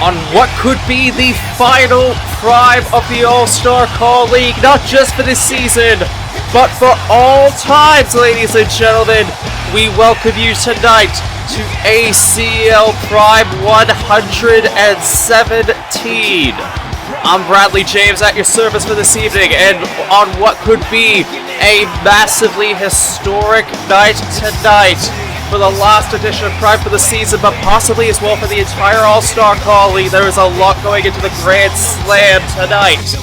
on what could be the final prime of the All-Star Call League, not just for this season, but for all times, ladies and gentlemen. We welcome you tonight to ACL Prime 117. I'm Bradley James at your service for this evening, and on what could be a massively historic night tonight for the last edition of Prime for the season, but possibly as well for the entire All-Star Call League. There is a lot going into the Grand Slam tonight,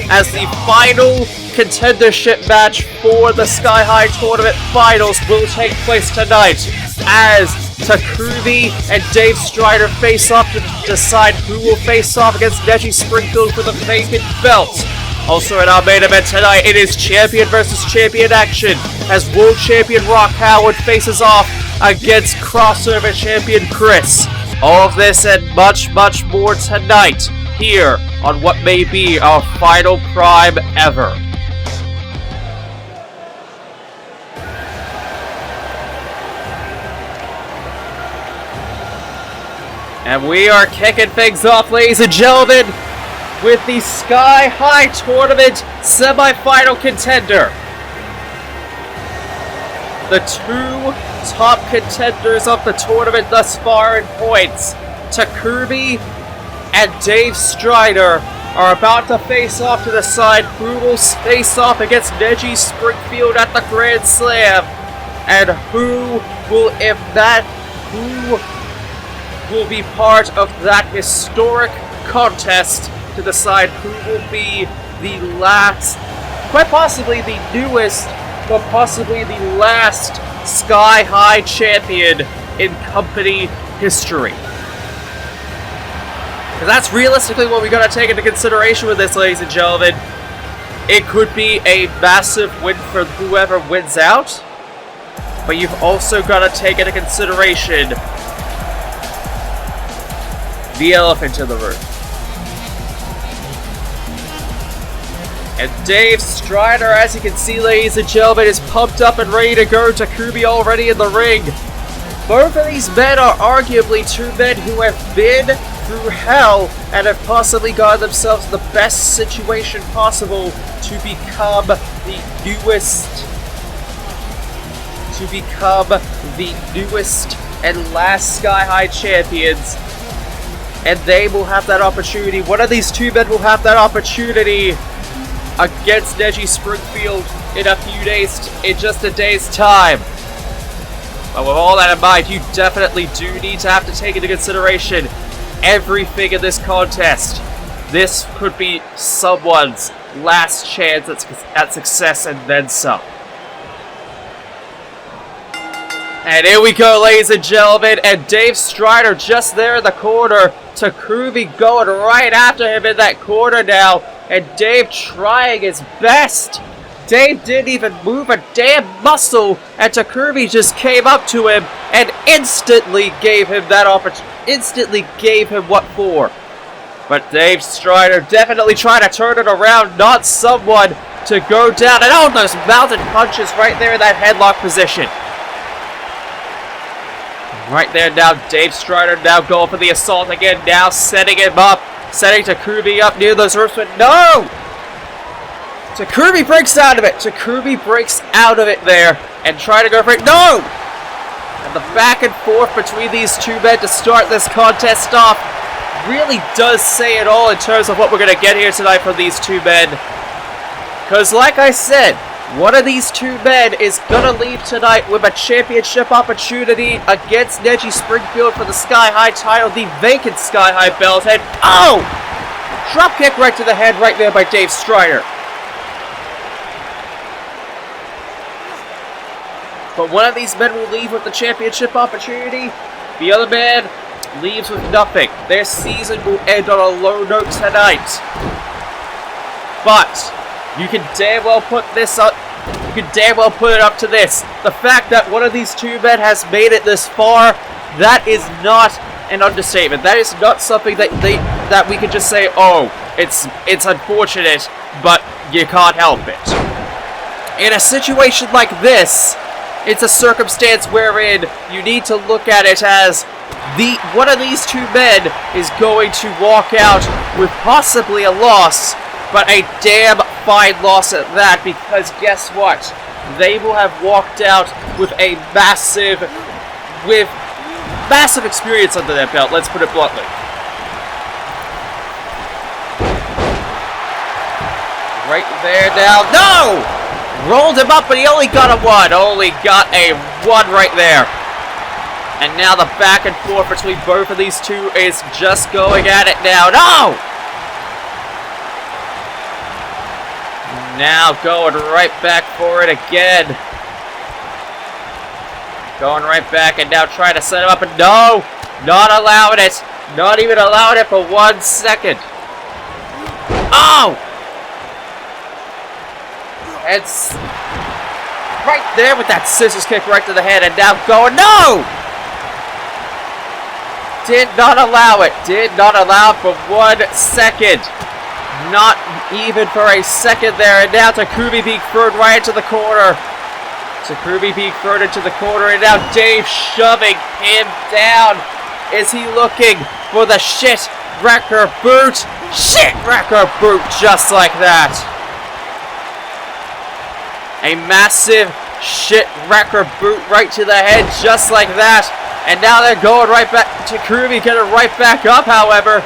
as the final contendership match for the Sky High Tournament Finals will take place tonight, as Takubi and Dave Strider face off to decide who will face off against Neji Springfield for the vacant belt. Also in our main event tonight, it is champion versus champion action, as world champion Rock Howard faces off against crossover champion Chris. All of this and much, much more tonight, here on what may be our final Prime ever. And we are kicking things off, ladies and gentlemen, with the Sky High Tournament semi-final contender. The two top contenders of the tournament thus far in points, Takubi and Dave Strider, are about to face off to decide who will face off against Neji Springfield at the Grand Slam, and who will be part of that historic contest to decide who will be the last, quite possibly the newest, but possibly the last Sky High champion in company history. And that's realistically what we gotta take into consideration with this, ladies and gentlemen. It could be a massive win for whoever wins out, but you've also gotta take into consideration the elephant in the room. And Dave Strider, as you can see, ladies and gentlemen, is pumped up and ready to go. Takubi already in the ring. Both of these men are arguably two men who have been through hell and have possibly gotten themselves in the best situation possible to become the newest and last Sky High champions. And they will have that opportunity. One of these two men will have that opportunity against Neji Springfield in a few days, in just a day's time. But with all that in mind, you definitely do need to have to take into consideration everything in this contest. This could be someone's last chance at success and then some. And here we go, ladies and gentlemen, and Dave Strider just there in the corner. Takubi going right after him in that corner now, and Dave trying his best. Dave didn't even move a damn muscle, and Takubi just came up to him and instantly gave him that instantly gave him what for. But Dave Strider definitely trying to turn it around, not someone to go down. And all those mounted punches right there in that headlock position. Right there now, Dave Strider now going for the assault again, now setting him up, setting Takubi up near those ropes, but no! Takubi breaks out of it. Takubi breaks out of it there and trying to go for it. No! And the back and forth between these two men to start this contest off really does say it all in terms of what we're going to get here tonight from these two men. Because like I said, one of these two men is going to leave tonight with a championship opportunity against Neji Springfield for the Sky High title, the vacant Sky High belt. And oh! Drop kick right to the head right there by Dave Strider. But one of these men will leave with the championship opportunity. The other man leaves with nothing. Their season will end on a low note tonight. But you can damn well put this up. You can damn well put it up to this. The fact that one of these two men has made it this far, that is not an understatement. That is not something that we can just say, oh, it's unfortunate, but you can't help it. In a situation like this, it's a circumstance wherein you need to look at it as one of these two men is going to walk out with possibly a loss, but a damn fine loss at that, because guess what? They will have walked out with massive experience under their belt, let's put it bluntly. Right there now. No! Rolled him up, but he only got a 1. Only got a 1 right there. And now the back and forth between both of these two is just going at it now. No! Now going right back for it again. Going right back and now trying to set him up. And no! Not allowing it. Not even allowing it for 1 second. Oh! It's right there with that scissors kick right to the head, and now going, no! Did not allow it. Did not allow it for 1 second. Not even for a second there, and now Takumi being thrown right into the corner. Takumi being thrown into the corner, and now Dave shoving him down. Is he looking for the shit wrecker boot? Shit wrecker boot, just like that. A massive shit wrecker boot right to the head, just like that. And now they're going right back. Takumi getting right back up, however.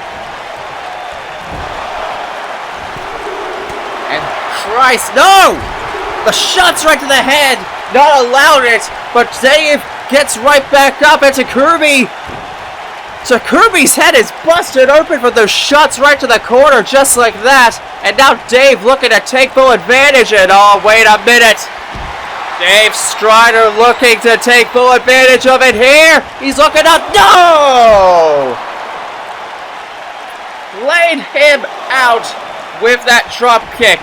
And Christ, no! The shots right to the head, not allowed it. But Dave gets right back up, and Takumi's head is busted open for those shots right to the corner, just like that. And now Dave looking to take full advantage, and oh, wait a minute. Dave Strider looking to take full advantage of it here. He's looking up. No! Laid him out with that drop kick.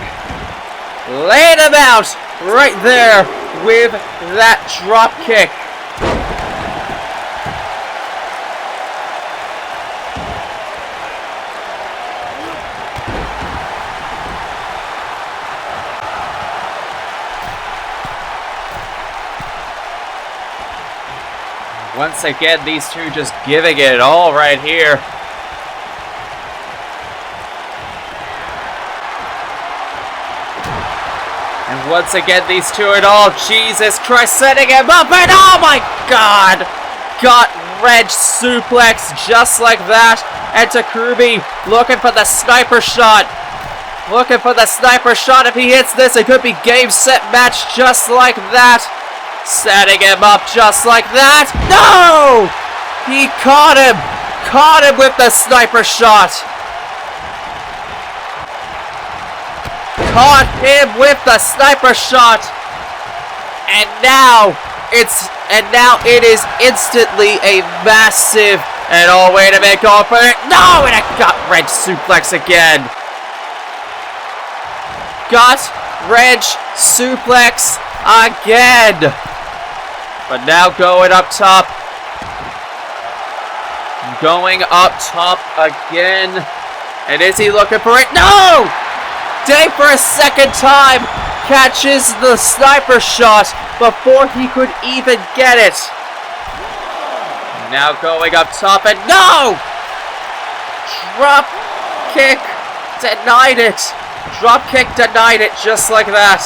Laid him out right there with that drop kick. Once again, these two just giving it all right here. And once again, these two and all. Jesus Christ, setting him up, and oh my God! Got red suplex just like that. And Takumi looking for the sniper shot. Looking for the sniper shot. If he hits this, it could be game, set, match just like that. Setting him up just like that. No! He caught him. Caught him with the sniper shot. Caught him with the sniper shot. And now it is instantly a massive, and oh, wait a minute, going for it. No, and it got red suplex again. Got red suplex again. But now going up top. Going up top again. And is he looking for it? No! Dave for a second time catches the sniper shot before he could even get it. Now going up top and no! Drop kick denied it. Drop kick denied it just like that.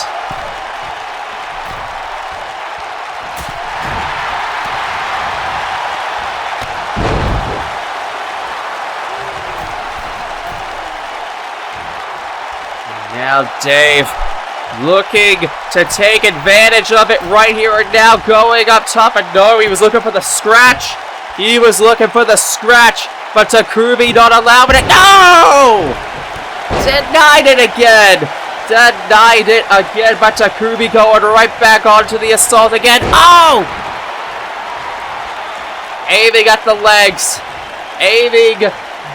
Now Dave looking to take advantage of it right here and now, going up top, and no, he was looking for the scratch. He was looking for the scratch, but Takumi not allowing it. No! Denied it again. Denied it again, but Takumi going right back onto the assault again. Oh! Aiming at the legs. Aiming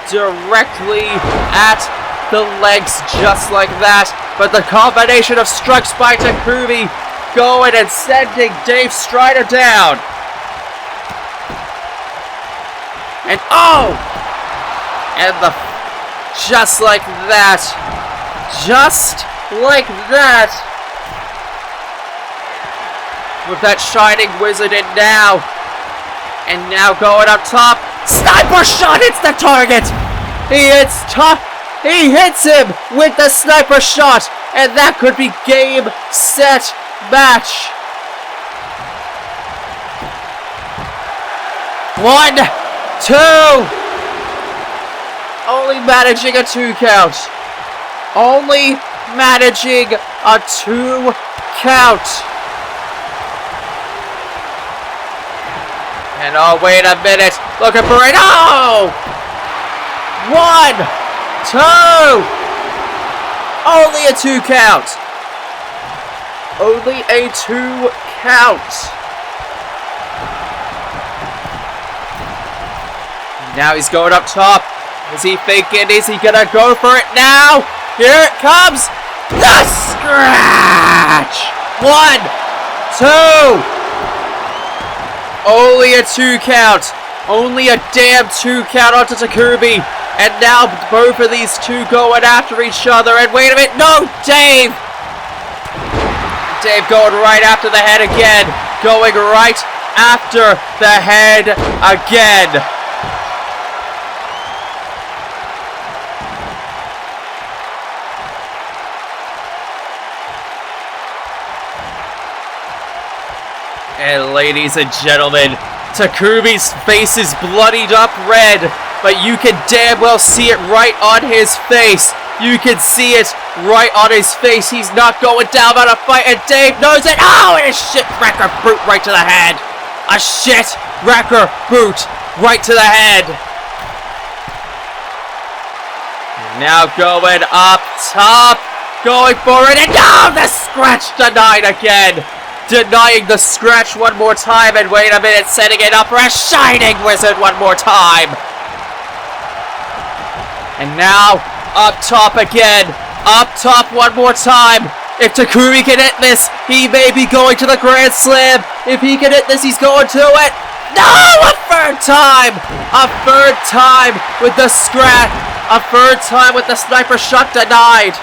directly at the legs just like that, but the combination of strikes by Takumi going and sending Dave Strider down. And oh! And just like that. Just like that. With that Shining Wizard in now. And now going up top. Sniper shot hits the target. He hits him with the sniper shot. And that could be game, set, match. 1, 2. Only managing a 2 count. Only managing a 2 count. And oh, wait a minute. Looking for it. Oh! 1, 2. Only a 2 count. Only a 2 count. Now he's going up top. Is he thinking? Is he gonna go for it now? Here it comes. The scratch. 1, 2. Only a 2 count. Only a damn 2 count onto Takubi. And now both of these two going after each other. And wait a minute. No, Dave. Dave going right after the head again. Going right after the head again. And ladies and gentlemen, Takubi's face is bloodied up red, but you can damn well see it right on his face. You can see it right on his face. He's not going down on a fight, and Dave knows it. Oh, and a shit wrecker boot right to the head. A shit wrecker boot right to the head. And now going up top, going for it, and no, the scratch denied again. Denying the scratch one more time, and wait a minute, setting it up for a Shining Wizard one more time. And now, up top again. Up top one more time. If Takubi can hit this, he may be going to the Grand Slam. If he can hit this, he's going to it. No! A third time! A third time with the scratch. A third time with the sniper shot denied.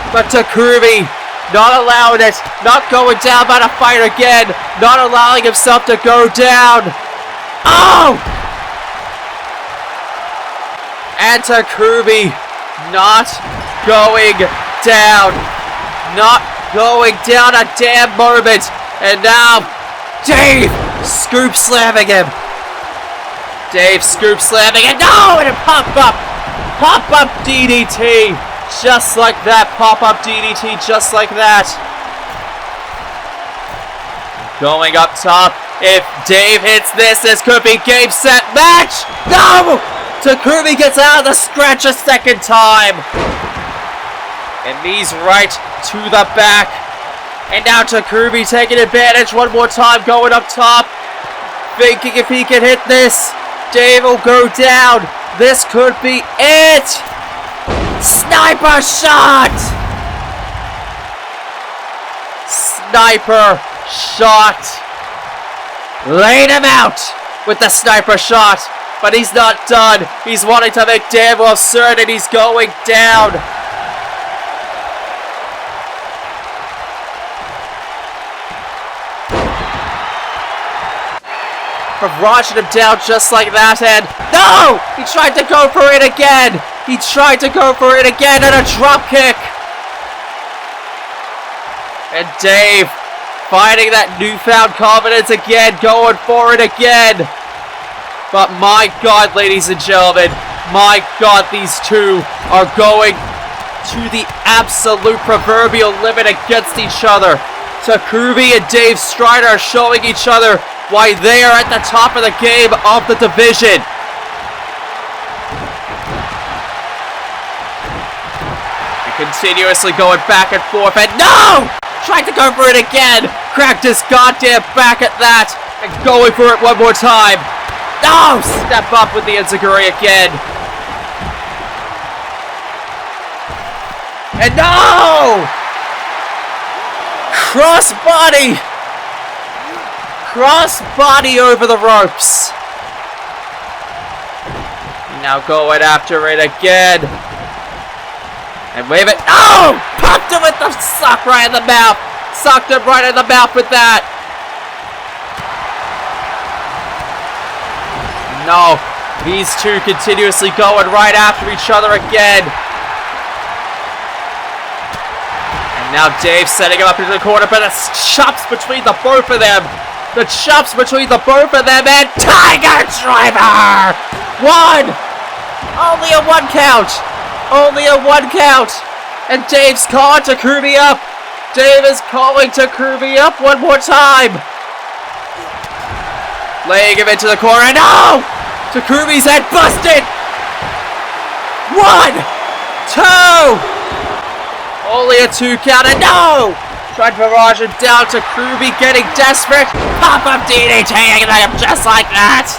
But Takubi not allowing it, not going down by the fight again, not allowing himself to go down. Oh! And Takubi not going down. Not going down a damn moment. And now, Dave scoop slamming him. Dave scoop slamming it. No! And a pop-up. Pop-up DDT. Just like that, pop-up DDT, just like that. Going up top. If Dave hits this, this could be game, set, match. No! Takubi gets out of the scratch a second time. And knees right to the back. And now Takubi taking advantage one more time, going up top. Thinking if he can hit this, Dave will go down. This could be it. Sniper shot! Sniper shot! Laid him out with the sniper shot, but he's not done. He's wanting to make damn well certain he's going down. Barraging him down just like that, and no! He tried to go for it again! He tried to go for it again, and a drop kick! And Dave finding that newfound confidence again, going for it again! But my God, ladies and gentlemen, my God, these two are going to the absolute proverbial limit against each other. Takubi and Dave Strider are showing each other why they are at the top of the game of the division. And continuously going back and forth, and no! Tried to go for it again. Cracked his goddamn back at that, and going for it one more time. No! Step up with the enziguri again. And no! Crossbody! Crossbody over the ropes. Now going after it again. And wave it. Oh! Popped him with the sock right in the mouth. Socked him right in the mouth with that. No, these two continuously going right after each other again. And now Dave setting him up into the corner, but it's chops between the both of them. The chops between the both of them, and Tiger Driver! One! Only a one count! Only a one count! And Dave's calling Takumi up! Dave is calling Takumi up one more time! Laying him into the corner, no! Takumi's head busted! 1, 2! Only a 2 count, and no! Tried to barrage him down. Takumi getting desperate. Pop-up DDT, and I am just like that!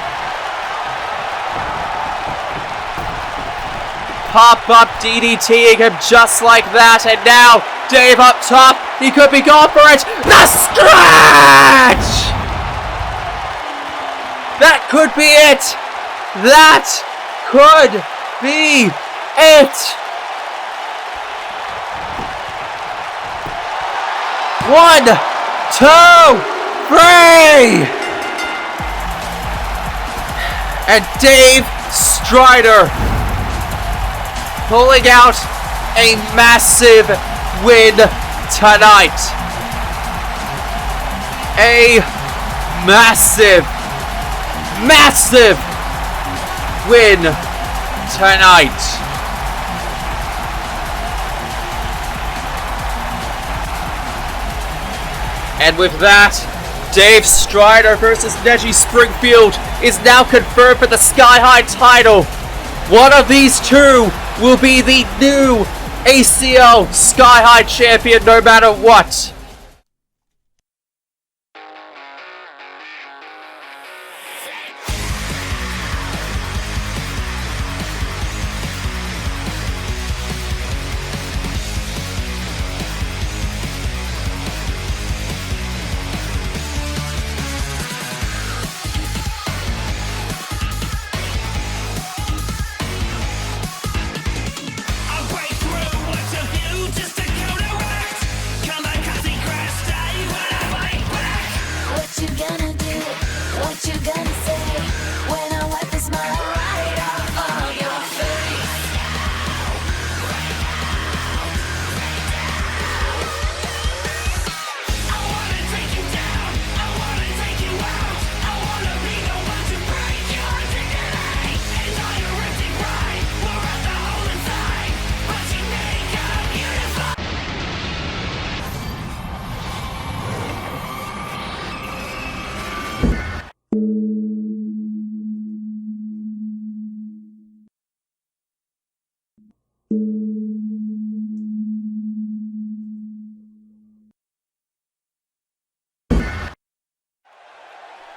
Pop-up DDTing him just like that, and now Dave up top. He could be going for it. The stretch! That could be it. That could be it. 1, 2, 3. And Dave Strider pulling out a massive win tonight. A massive win tonight. And with that, Dave Strider versus Neji Springfield is now confirmed for the Sky High title. One of these two will be the new ACL Sky High champion no matter what.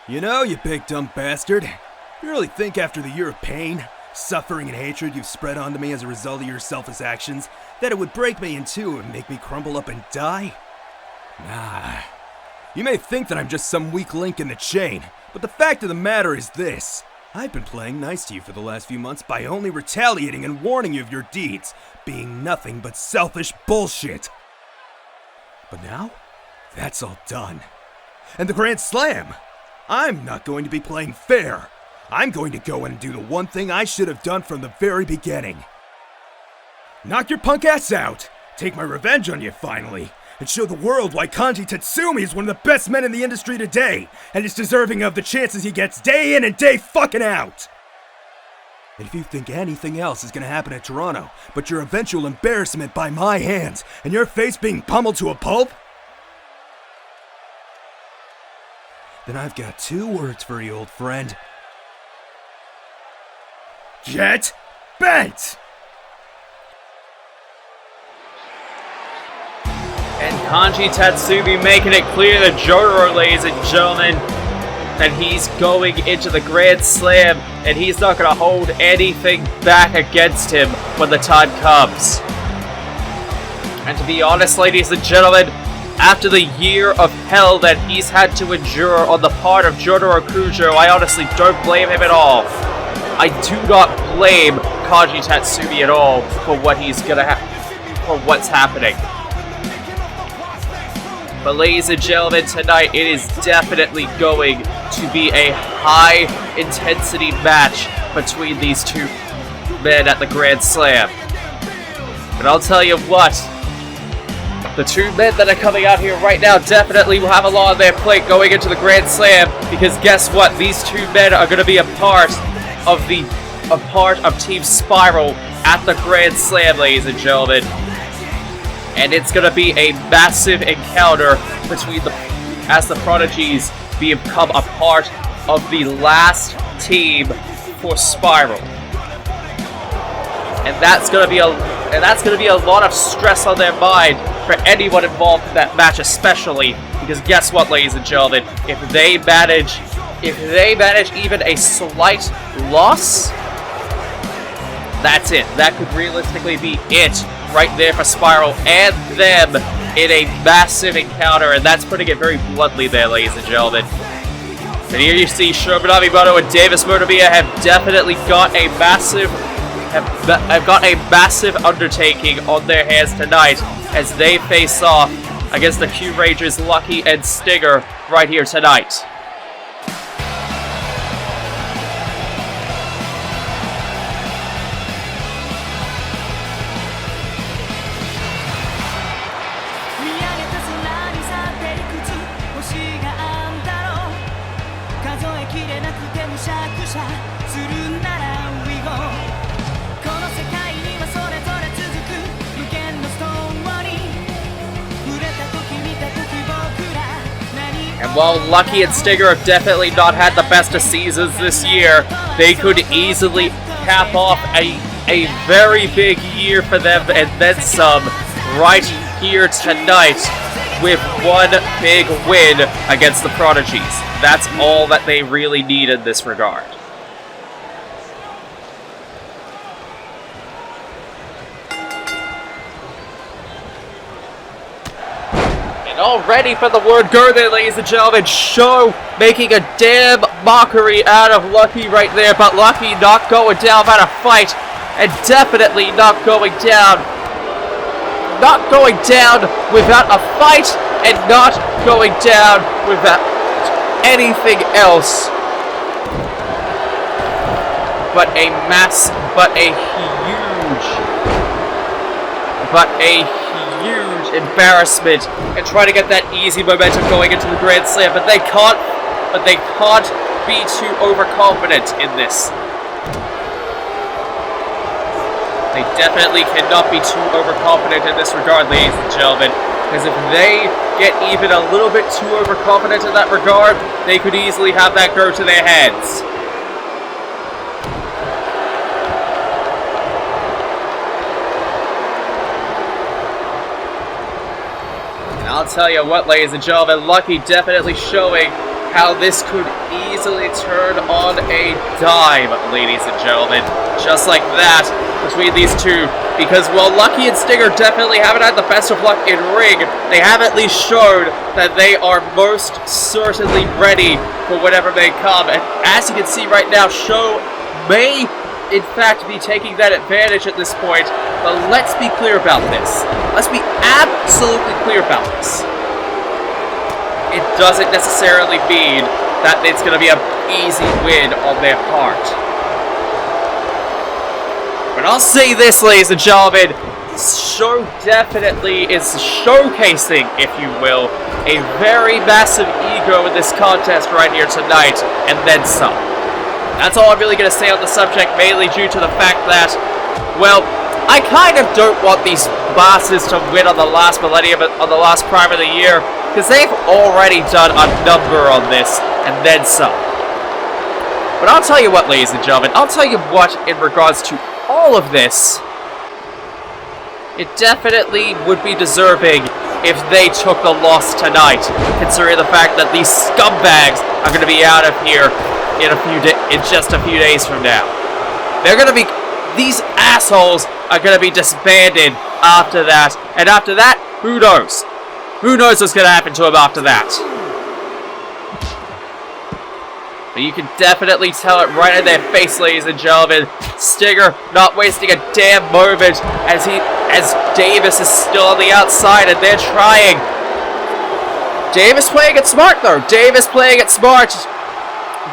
You know, you big dumb bastard. You really think after the year of pain, suffering, and hatred you've spread onto me as a result of your selfless actions, that it would break me in two and make me crumble up and die? Nah. You may think that I'm just some weak link in the chain, but the fact of the matter is this. I've been playing nice to you for the last few months by only retaliating and warning you of your deeds, being nothing but selfish bullshit. But now, that's all done. And the Grand Slam! I'm not going to be playing fair. I'm going to go in and do the one thing I should have done from the very beginning. Knock your punk ass out, take my revenge on you finally, and show the world why Kanji Tatsumi is one of the best men in the industry today, and is deserving of the chances he gets day in and day fucking out. And if you think anything else is gonna happen at Toronto but your eventual embarrassment by my hands and your face being pummeled to a pulp, then I've got 2 words for you, old friend. Get bent! And Kanji Tatsumi making it clear to Jotaro, ladies and gentlemen, that he's going into the Grand Slam and he's not going to hold anything back against him when the time comes. And to be honest, ladies and gentlemen, after the year of hell that he's had to endure on the part of Jotaro Kujo, I honestly don't blame him at all. I do not blame Kanji Tatsumi at all for what he's gonna for what's happening. But ladies and gentlemen, tonight it is definitely going to be a high-intensity match between these two men at the Grand Slam. And I'll tell you what, the two men that are coming out here right now definitely will have a lot on their plate going into the Grand Slam, because guess what? These two men are going to be a part of Team Spiral at the Grand Slam, ladies and gentlemen. And it's going to be a massive encounter between as the Prodigies become a part of the last team for Spiral. And that's going to be a lot of stress on their mind for anyone involved in that match, especially because guess what, ladies and gentlemen, if they manage even a slight loss, that's it. That could realistically be it right there for Spiral and them in a massive encounter, and that's putting it very bluntly there, ladies and gentlemen. And here you see Sherman Amimoto and Davis Motomia have definitely got a massive undertaking on their hands tonight as they face off against the Q Rangers Lucky and Stinger right here tonight. And while Lucky and Stinger have definitely not had the best of seasons this year, they could easily cap off a very big year for them and then some right here tonight with one big win against the Prodigies. That's all that they really need in this regard. All ready for the word go there, ladies and gentlemen. Show making a damn mockery out of Lucky right there, but Lucky not going down without a fight, and definitely not going down without a fight, and not going down without anything else but a huge embarrassment and try to get that easy momentum going into the Grand Slam, but they can't be too overconfident in this. They definitely cannot be too overconfident in this regard, ladies and gentlemen, because if they get even a little bit too overconfident in that regard, they could easily have that go to their heads. I'll tell you what, ladies and gentlemen, Lucky definitely showing how this could easily turn on a dime, ladies and gentlemen. Just like that, between these two. Because while Lucky and Stinger definitely haven't had the best of luck in ring, they have at least shown that they are most certainly ready for whatever may come. And as you can see right now, Show may in fact be taking that advantage at this point, but let's be clear about this. Let's be absolutely clear about this. It doesn't necessarily mean that it's going to be an easy win on their part. But I'll say this, ladies and gentlemen, Show definitely is showcasing, if you will, a very massive ego in this contest right here tonight, and then some. That's all I'm really going to say on the subject, mainly due to the fact that, well, I kind of don't want these bosses to win on the last millennium, on the last prime of the year, because they've already done a number on this, and then some. But I'll tell you what, ladies and gentlemen, I'll tell you what, in regards to all of this, it definitely would be deserving if they took the loss tonight, considering the fact that these scumbags are going to be out of here in just a few days from now. These assholes are going to be disbanded after that. And after that, who knows? Who knows what's going to happen to them after that? But you can definitely tell it right in their face, ladies and gentlemen. Stinger not wasting a damn moment as Davis is still on the outside and they're trying. Davis playing it smart though. Davis playing it smart.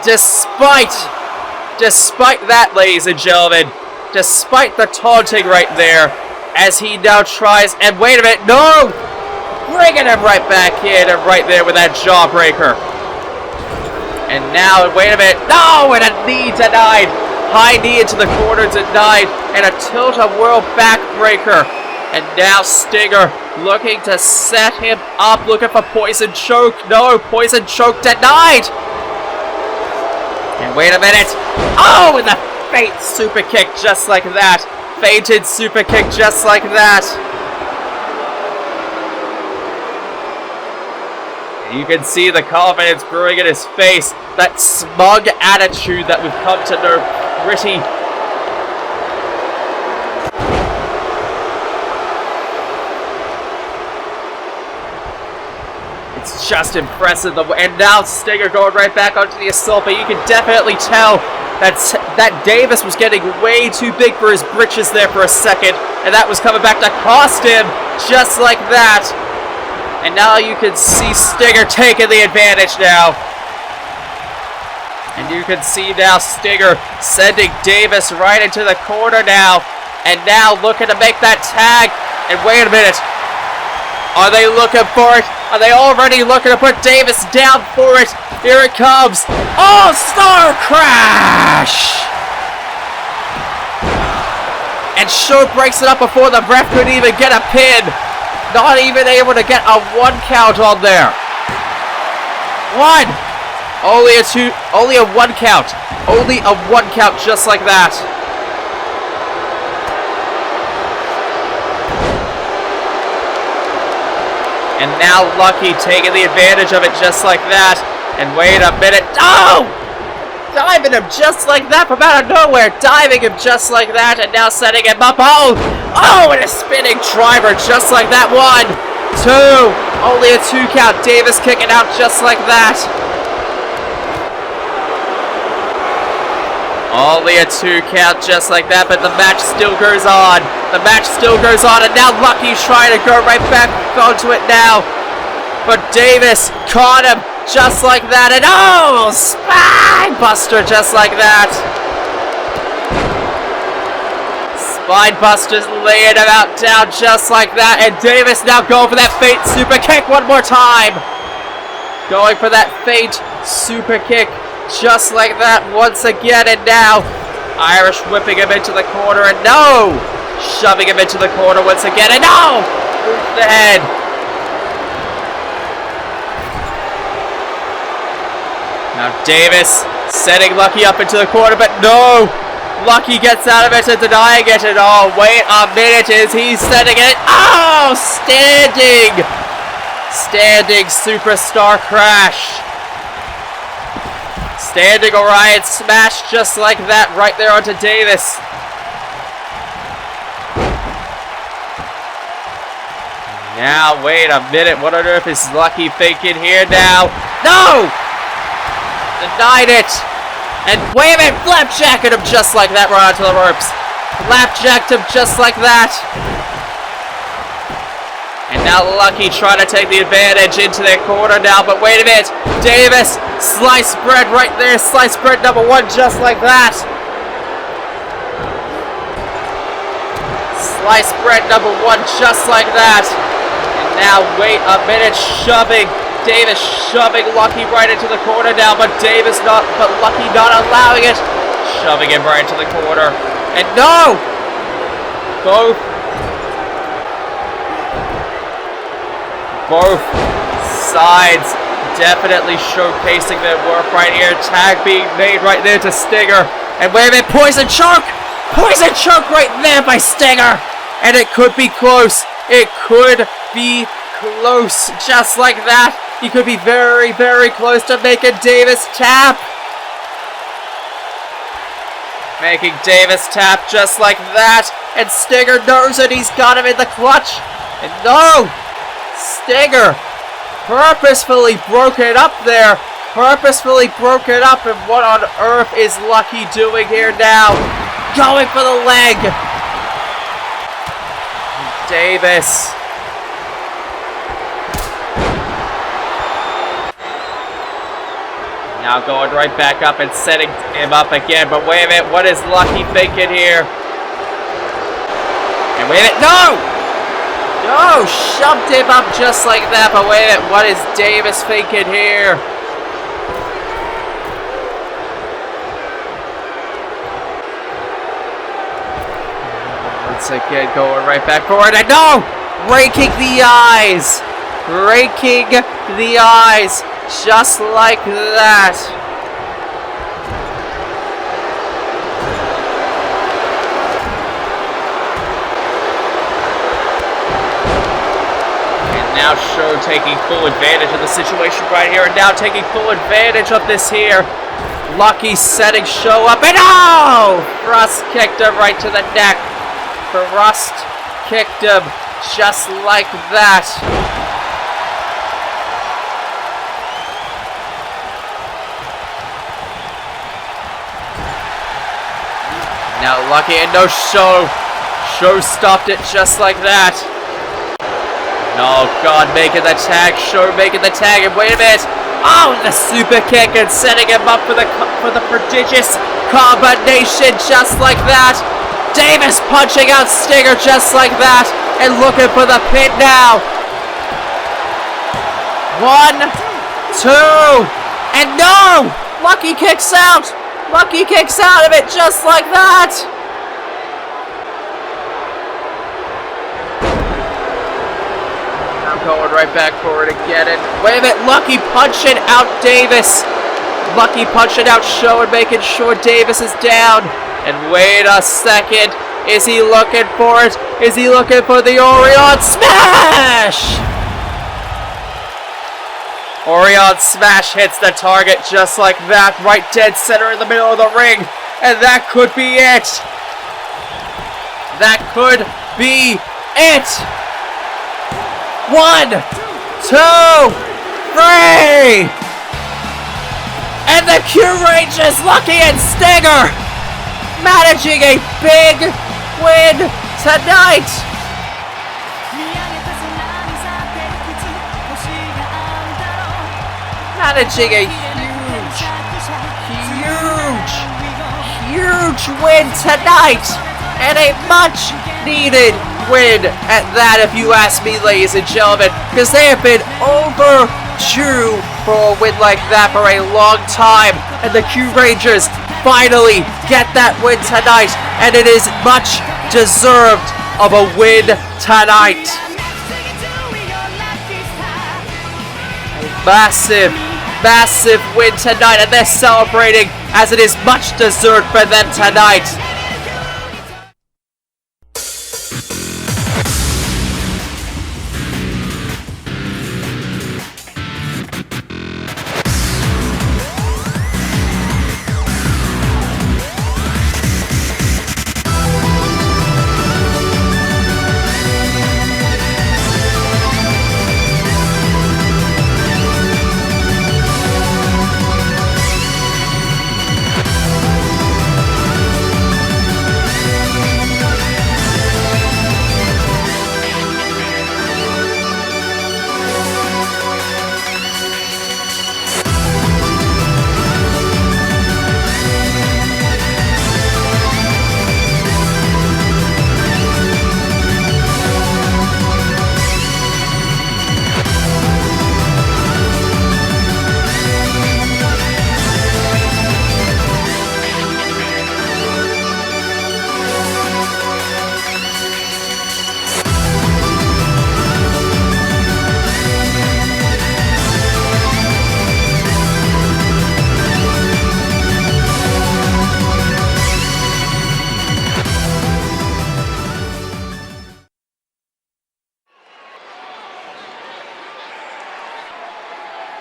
Despite that, ladies and gentlemen. Despite the taunting right there. As he now tries, and wait a minute, no! Bringing him right back in and right there with that jawbreaker. And now, wait a minute, no! And a knee denied. High knee into the corner denied. And a tilt-a-whirl backbreaker. And now Stinger looking to set him up, looking for poison choke. No, poison choke denied. And wait a minute. Oh, and the feint super kick just like that. Fainted super kick just like that. And you can see the confidence brewing in his face. That smug attitude that we've come to know pretty. It's just impressive. And now Stinger going right back onto the assault, but you can definitely tell that Davis was getting way too big for his britches there for a second, and that was coming back to cost him, just like that. And now you can see Stinger taking the advantage now. And you can see now Stinger sending Davis right into the corner now, and now looking to make that tag. And wait a minute. Are they looking for it? Are they already looking to put Davis down for it? Here it comes. Oh, Star Crash! And Show breaks it up before the ref could even get a pin. Not even able to get a 1 count on there. One. Only a 1 count. Only a 1 count just like that. And now Lucky taking the advantage of it just like that. And wait a minute. Oh! Diving him just like that from out of nowhere. Diving him just like that. And now setting him up. Oh! Oh! And a spinning driver just like that. 1, 2. Only a 2 count. Davis kicking out just like that. Only a 2 count just like that. But the match still goes on. The match still goes on. And now Lucky's trying to go right back onto it now. But Davis caught him just like that. And oh! Spine buster just like that. Spine busters laying him out down just like that. And Davis now going for that feint super kick one more time. Going for that feint super kick just like that once again. And now Irish whipping him into the corner. And no! Shoving him into the corner once again. And no! Boot to the head. Now Davis setting Lucky up into the corner, but no! Lucky gets out of it and denying it. And oh, wait a minute, is he setting it? Oh! Standing! Standing Superstar Crash. Standing Orion smash just like that right there onto Davis. Now, wait a minute. What on earth is Lucky thinking here now? No! Denied it. And wait a minute. Flapjacked him just like that right onto the ropes. Flapjacked him just like that. And now Lucky trying to take the advantage into their corner now. But wait a minute. Davis. Sliced bread right there. Sliced bread number 1 just like that. Sliced bread number 1 just like that. Now, wait a minute, shoving, Davis shoving Lucky right into the corner now, but Lucky not allowing it. Shoving him right into the corner. And no! Both sides definitely showcasing their work right here. Tag being made right there to Stinger. And wait a minute, poison choke! Poison choke right there by Stinger! And it could be close. It could be close, just like that. He could be very, very close to making Davis tap. Making Davis tap just like that. And Stinger knows it. He's got him in the clutch. And no! Stinger purposefully broke it up there. Purposefully broke it up. And what on earth is Lucky doing here now? Going for the leg. Now going right back up and setting him up again. But wait a minute, what is Lucky thinking here? And wait a minute, no! No, shoved him up just like that. But wait a minute, what is Davis thinking here? Once again, going right back forward. And no! Raking the eyes! Raking the eyes! Just like that. And now Show taking full advantage of the situation right here. And now taking full advantage of this here. Lucky setting Show up. And oh! Thrust kicked him right to the neck. Thrust kicked him just like that. Now Lucky and no Show. Show stopped it just like that. Oh God, making the tag. Show making the tag. And wait a minute. Oh, the super kick and setting him up for the prodigious combination just like that. Davis punching out Stinger just like that. And looking for the pin now. 1, 2, and no! Lucky kicks out. Lucky kicks out of it just like that! I'm going right back forward again, and wait a minute, Lucky punching out Davis! Lucky punching out Show and making sure Davis is down. And wait a second, is he looking for it? Is he looking for the Orion Smash? Orion Smash hits the target just like that, right dead center in the middle of the ring. And that could be it. That could be it. 1, 2, 3. And the Q Rangers, Lucky and Stinger, managing a big win tonight. Managing a huge win tonight, and a much needed win at that, if you ask me, ladies and gentlemen, because they have been overdue for a win like that for a long time, and the Q Rangers finally get that win tonight, and it is much deserved of a win tonight. Massive win tonight, and they're celebrating as it is much deserved for them tonight.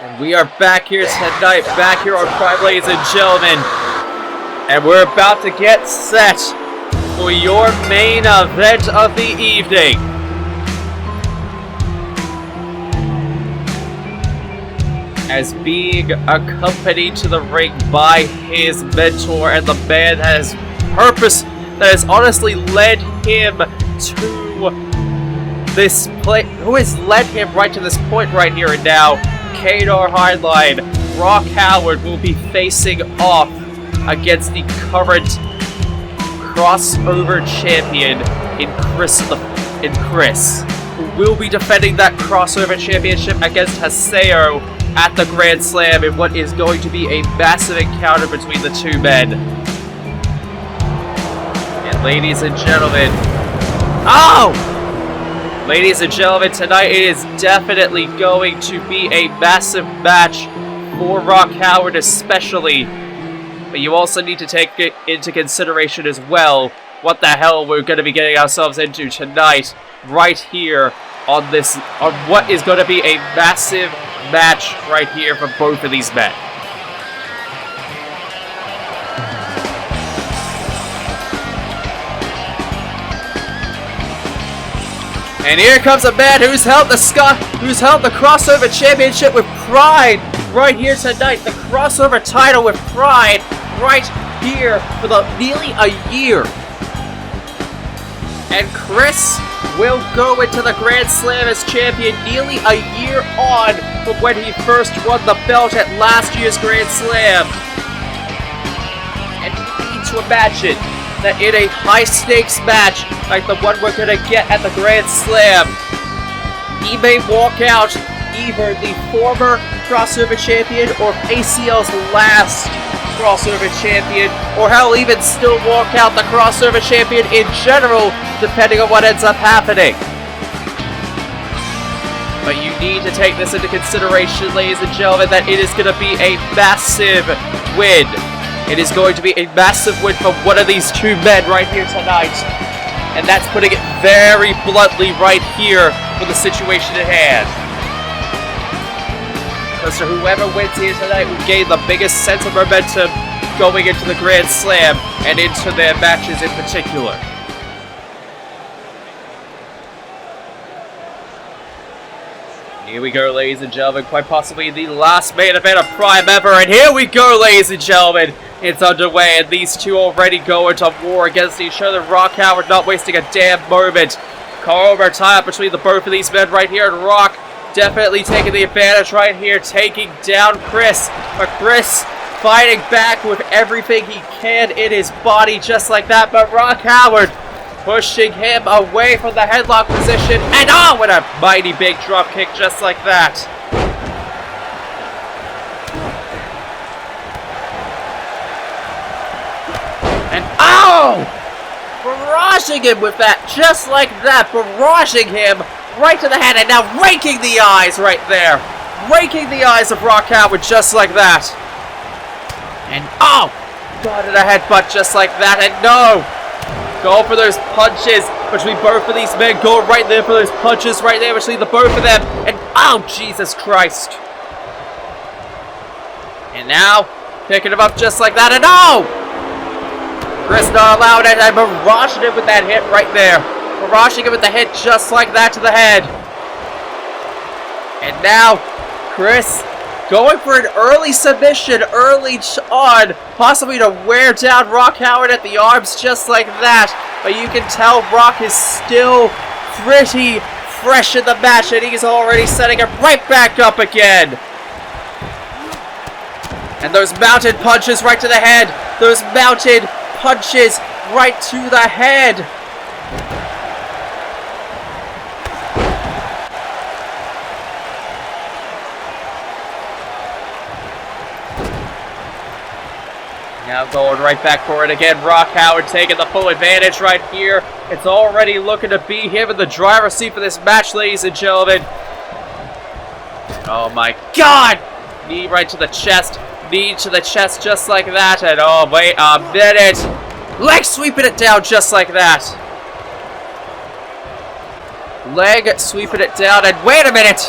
And we are back here tonight, back here on Prime, ladies and gentlemen. And we're about to get set for your main event of the evening. As being accompanied to the ring by his mentor and the man that has honestly led him to this place, who has led him right to this point right here and now, Kadar Hardline. Rock Howard will be facing off against the current crossover champion in Chris, who will be defending that crossover championship against Haseo at the Grand Slam in what is going to be a massive encounter between the two men. And ladies and gentlemen, ladies and gentlemen, tonight it is definitely going to be a massive match for Rock Howard especially. But you also need to take it into consideration as well what the hell we're going to be getting ourselves into tonight, right here on what is going to be a massive match right here for both of these men. And here comes a man who's held the crossover championship with pride right here tonight. The crossover title with pride right here for nearly a year. And Chris will go into the Grand Slam as champion nearly a year on from when he first won the belt at last year's Grand Slam. And you need to imagine that in a high-stakes match like the one we're going to get at the Grand Slam, he may walk out either the former crossover champion or ACL's last crossover champion, or he'll even still walk out the crossover champion in general, depending on what ends up happening. But you need to take this into consideration, ladies and gentlemen, that it is going to be a massive win. It is going to be a massive win for one of these two men right here tonight. And that's putting it very bluntly right here for the situation at hand. So whoever wins here tonight will gain the biggest sense of momentum going into the Grand Slam and into their matches in particular. Here we go, ladies and gentlemen, quite possibly the last main event of Prime ever, and here we go, ladies and gentlemen. It's underway, and these two already go into war against each other. Rock Howard not wasting a damn moment. Over tie-up between the both of these men right here, and Rock definitely taking the advantage right here, taking down Chris. But Chris fighting back with everything he can in his body, just like that. But Rock Howard pushing him away from the headlock position. And what a mighty big drop kick, just like that. And barraging him with that, just like that. Barraging him right to the head, and now raking the eyes right there. Raking the eyes of Rock Howard just like that. And got in a headbutt just like that, and no! Go for those punches between both of these men. Go right there for those punches right there between the both of them. And Jesus Christ. And now, picking him up just like that, and Chris not allowed it, and barraging him with that hit right there. Barraging him with the hit just like that to the head. And now, Chris going for an early submission, early on, possibly to wear down Rock Howard at the arms just like that. But you can tell Rock is still pretty fresh in the match, and he's already setting him right back up again. And those mounted punches right to the head. Those mounted punches right to the head. Now going right back for it again. Rock Howard taking the full advantage right here. It's already looking to be him in the driver's seat for this match, ladies and gentlemen. Oh my God! Knee right to the chest. Knee to the chest just like that. And wait a minute. Leg sweeping it down just like that. Leg sweeping it down. And wait a minute.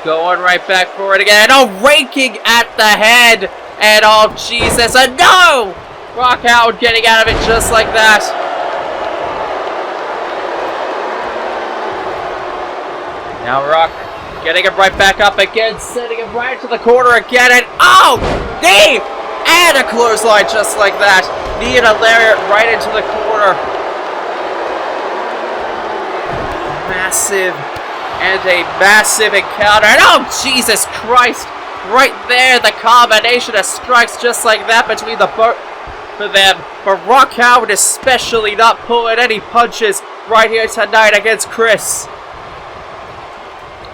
Going right back for it again. Raking at the head. And Jesus, and no! Rock Howard getting out of it just like that. Now Rock getting him right back up again, sending him right to the corner again, and knee! And a clothesline just like that. Knee and a lariat right into the corner. Massive And a massive encounter. And oh, Jesus Christ! Right there, the combination of strikes just like that between the both for them. But Rock Howard especially not pulling any punches right here tonight against Chris.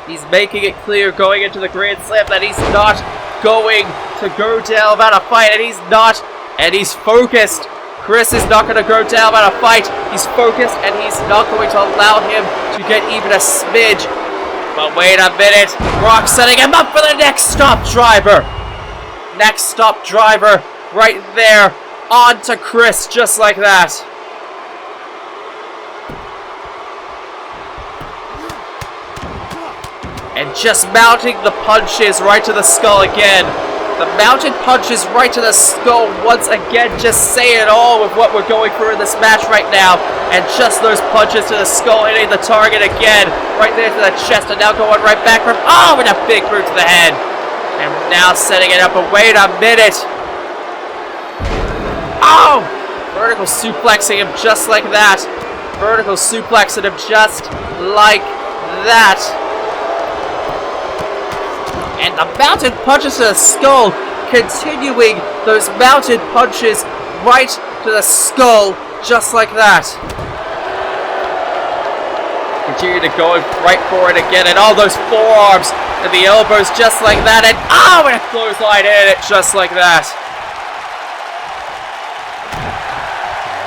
He's making it clear going into the Grand Slam that he's not going to go down without a fight, and he's not, and he's focused. Chris is not going to go down without a fight. He's focused, and he's not going to allow him to get even a smidge. But wait a minute, Rock setting him up for the next stop driver. Next stop driver right there, on to Chris, just like that. And just mounting the punches right to the skull again. The mounted punches right to the skull once again just say it all with what we're going through in this match right now. And just those punches to the skull hitting the target again. Right there to the chest, and now going right back from, oh, and a big boot to the head. And now setting it up, but wait a minute. Oh! Vertical suplexing him just like that. Vertical suplexing him just like that. And the mounted punches to the skull, continuing those mounted punches right to the skull, just like that. Continue to go right for it again, and all those forearms and the elbows just like that, and oh, and a clothesline in it just like that.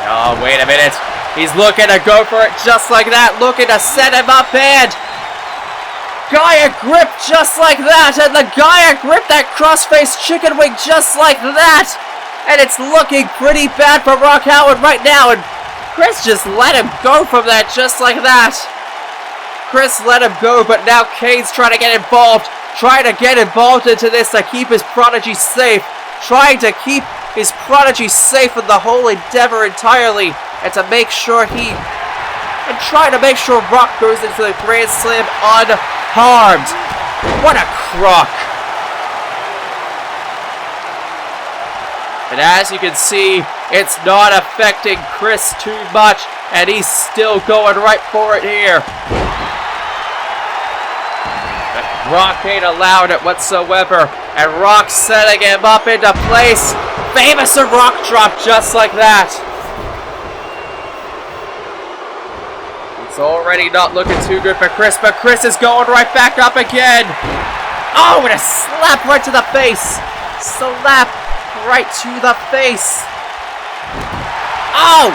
And, oh, wait a minute. He's looking to go for it just like that, looking to set him up, and Gaia grip just like that, and the Gaia grip, that crossface chicken wing just like that, and it's looking pretty bad for Rock Howard right now, and Chris just let him go from that just like that. Chris let him go, but now Kane's trying to get involved into this to keep his prodigy safe, trying to keep his prodigy safe in the whole endeavor entirely, and to make sure trying to make sure Rock goes into the Grand Slam unharmed. What a crock. And as you can see, it's not affecting Chris too much, and he's still going right for it here. But Rock ain't allowed it whatsoever, and Rock setting him up into place. Famous Rock drop just like that. It's already not looking too good for Chris, but Chris is going right back up again. Oh, and a slap right to the face. Slap right to the face. Oh!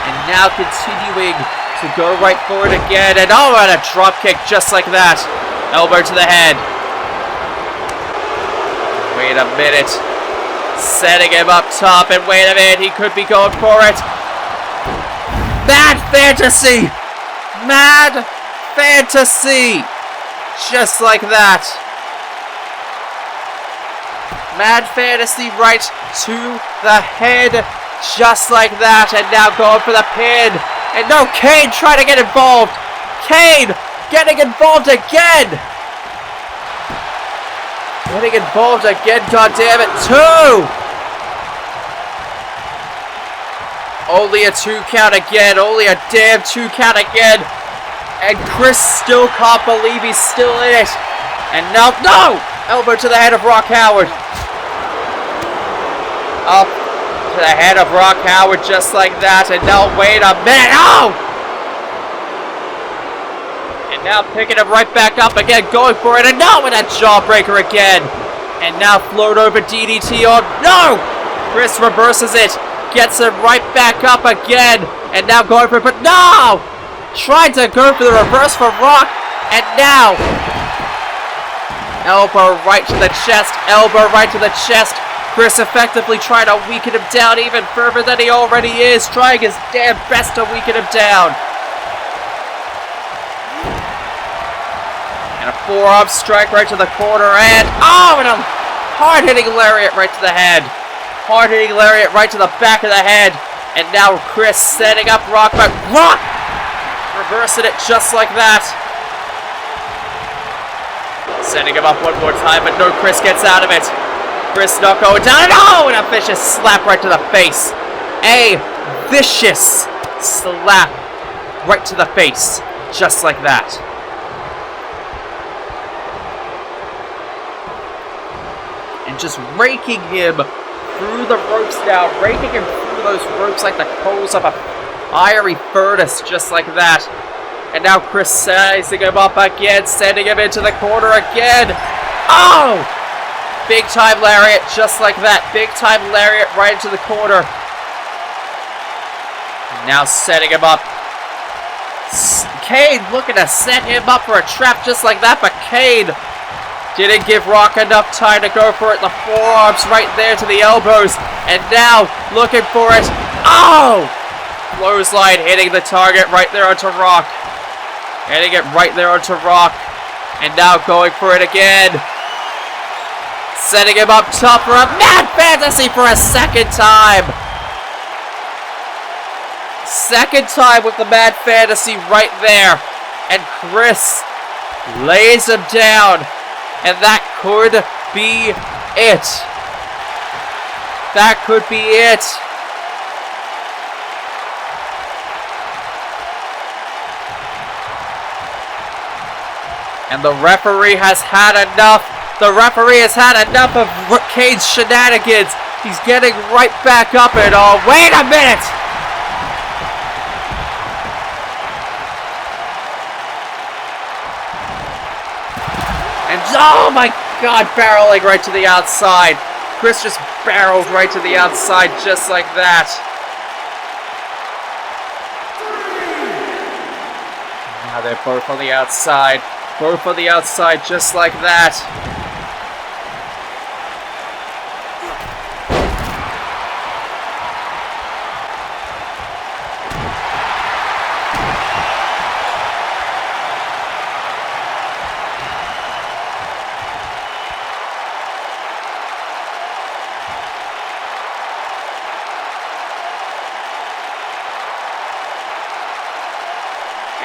And now continuing to go right for it again. And oh, and a drop kick just like that. Elbow to the head. Wait a minute. Setting him up top, and wait a minute, he could be going for it. Mad Fantasy! Mad Fantasy! Just like that. Mad Fantasy right to the head, just like that. And now going for the pin. And no, Kane trying to get involved. Kane getting involved again. Getting involved again, goddammit. 2! Only a 2 count again. Only a damn 2 count again. And Chris still can't believe he's still in it. And now, no! Elbow to the head of Rock Howard. Up to the head of Rock Howard just like that. And now, wait a minute. Oh! And now picking him right back up again. Going for it. And now with that jawbreaker again. And now float over DDT on. No! Chris reverses it. Gets him right back up again. And now going for it. But no! Tried to go for the reverse for Rock. And now. Elbow right to the chest. Elbow right to the chest. Chris effectively trying to weaken him down even further than he already is. Trying his damn best to weaken him down. And a forearm strike right to the corner. And oh, and a hard-hitting lariat right to the head. Hard-hitting lariat right to the back of the head. And now Chris setting up Rock, but Rock reversing it just like that. Setting him up one more time, but no, Chris gets out of it. Chris not going down, and oh, and a vicious slap right to the face. A vicious slap right to the face, just like that. And just raking him through the ropes now, raking him through those ropes like the coals of a fiery furnace, just like that. And now Chris sizing him up again, sending him into the corner again. Oh! Big time lariat, just like that. Big time lariat right into the corner. Now setting him up. Kane looking to set him up for a trap just like that, but Kane didn't give Rock enough time to go for it. The forearms right there to the elbows. And now looking for it. Oh! Clothesline hitting the target right there onto Rock. Hitting it right there onto Rock. And now going for it again. Setting him up top for a Mad Fantasy for a second time. Second time with the Mad Fantasy right there. And Chris lays him down. And that could be it. That could be it. And the referee has had enough. The referee has had enough of Kane's shenanigans. He's getting right back up and all. Wait a minute! And oh my god, barreling right to the outside. Chris just barreled right to the outside just like that. Now they're both on the outside. Both on the outside just like that.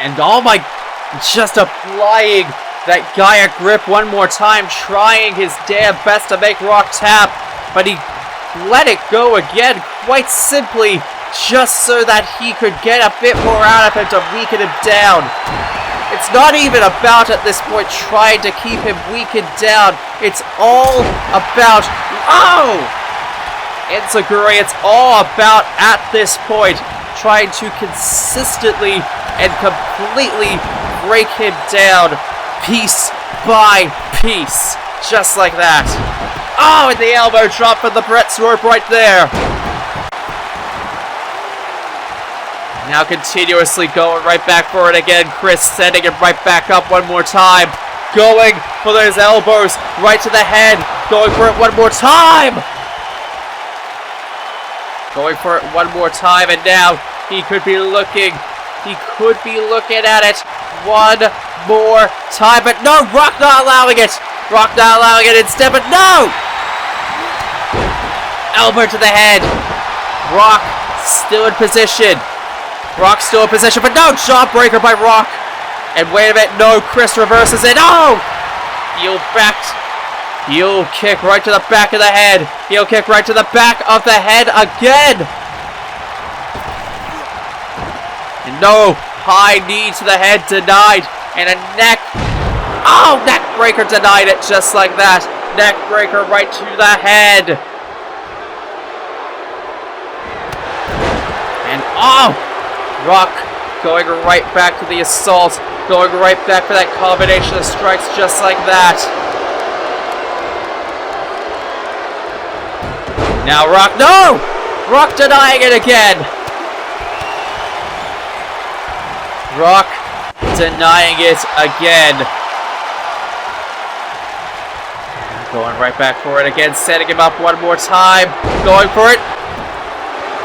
And oh my, just applying that Gaia grip one more time, trying his damn best to make Rock tap, but he let it go again, quite simply, just so that he could get a bit more out of him to weaken him down. It's not even about, at this point, trying to keep him weakened down. It's all about, oh! Enziguri, it's all about, at this point, trying to consistently and completely break him down piece by piece, just like that. Oh, and the elbow drop from the Brett's rope right there. Now continuously going right back for it again. Chris sending it right back up one more time. Going for those elbows right to the head. Going for it one more time. Going for it one more time, and now he could be looking. He could be looking at it one more time, but no, Rock not allowing it. Rock not allowing it instead, but no! Elbow to the head. Rock still in position. Rock still in position, but no, jawbreaker by Rock. And wait a minute, no, Chris reverses it. Oh! Heel backed. Heel kick right to the back of the head. Heel kick right to the back of the head again. And no, high knee to the head denied. And a neck. Oh, neck breaker denied it just like that. Neck breaker right to the head. And oh, Rock going right back to the assault. Going right back for that combination of strikes just like that. Now Rock, no! Rock denying it again. Rock denying it again. Going right back for it again, setting him up one more time. Going for it.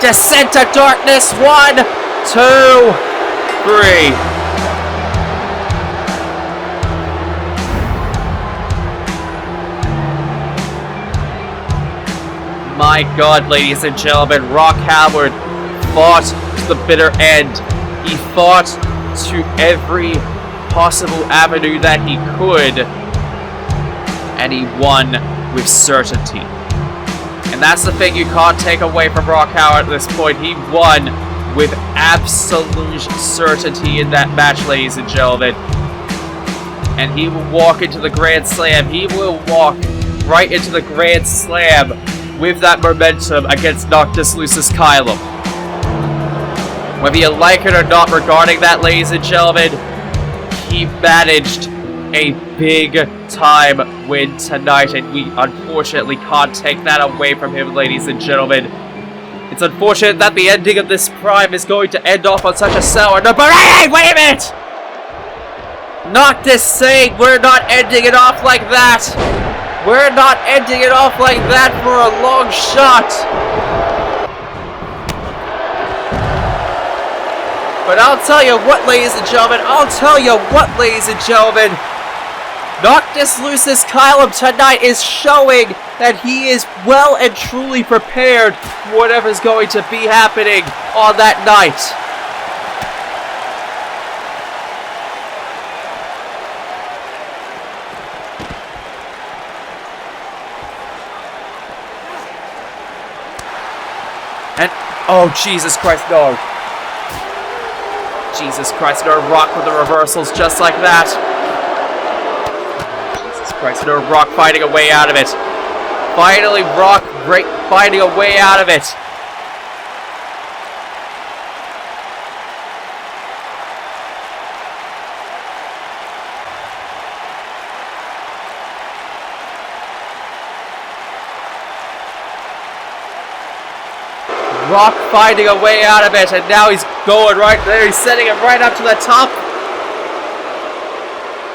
Descent to darkness. 1, 2, 3. My God, ladies and gentlemen, Rock Howard fought to the bitter end. He fought to every possible avenue that he could, and he won with certainty. And that's the thing you can't take away from Rock Howard at this point. He won with absolute certainty in that match, ladies and gentlemen. And he will walk into the Grand Slam. He will walk right into the Grand Slam with that momentum against Noctis Lucis Kylum. Whether you like it or not regarding that, ladies and gentlemen, he managed a big time win tonight, and we unfortunately can't take that away from him, ladies and gentlemen. It's unfortunate that the ending of this prime is going to end off on such a sour note, but hey, wait a minute! Noctis saying we're not ending it off like that! We're not ending it off like that for a long shot! But I'll tell you what, ladies and gentlemen, Noctis Lucis Kylum tonight is showing that he is well and truly prepared for whatever's going to be happening on that night. And, oh Jesus Christ, no. Jesus Christ, no, Rock with the reversals just like that. Jesus Christ, no, Rock fighting a way out of it. Finally, Rock finding a way out of it. Rock finding a way out of it, and now he's going right there. He's setting it right up to the top.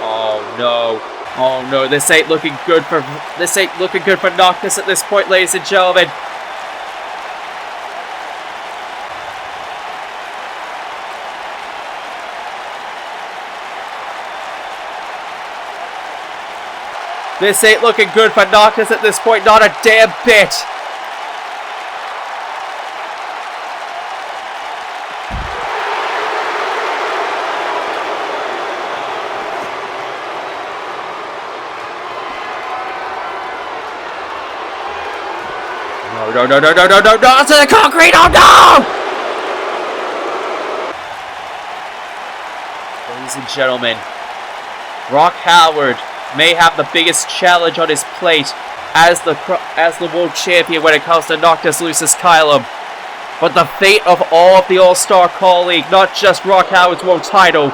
Oh no. Oh no, this ain't looking good for Noctis at this point, ladies and gentlemen. This ain't looking good for Noctis at this point, not a damn bit. No, onto the concrete, oh no! Ladies and gentlemen, Rock Howard may have the biggest challenge on his plate as the world champion when it comes to Noctis Lucis Kylum. But the fate of all of the All-Star Call League, not just Rock Howard's world title,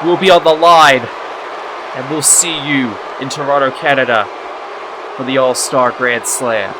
will be on the line. And we'll see you in Toronto, Canada for the All-Star Grand Slam.